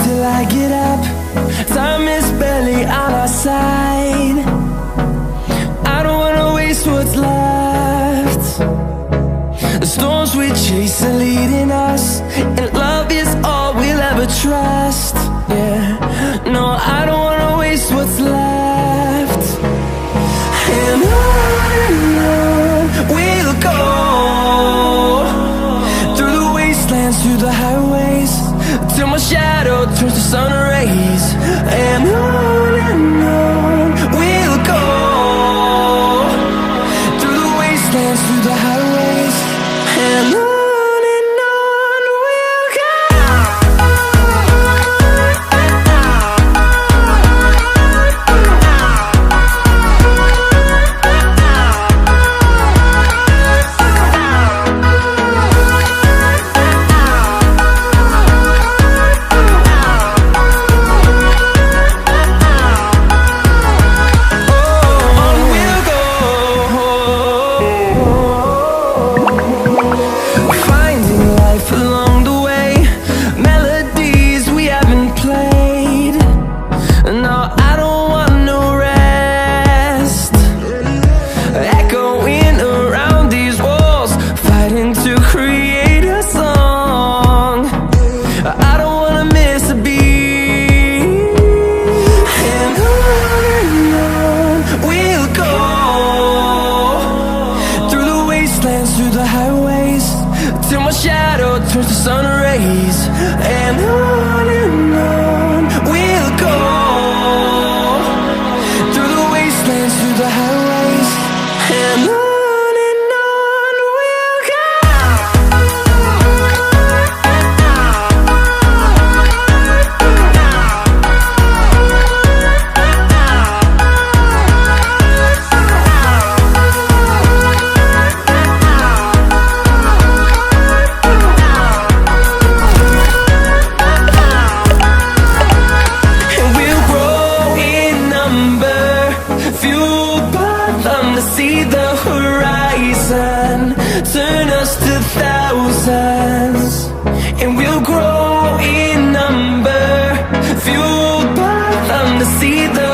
till I get up. Time is barely on our side. I don't wanna waste what's left. The storms we chase are leading us, and love is all we'll ever trust. Yeah, no, I don't wanna waste what's left. And on we'll go, through the wastelands, through the highways, till my shadow turns to sun rays. And on we'll go, through the wastelands, through the highways, and on we'll go. wastelands, through the highways, till my shadow turns to sun rays. And on we'll go, through the wastelands, through the highways, and on we'll go. See the horizon, turn us to thousands, and we'll grow in number, fueled by them to see the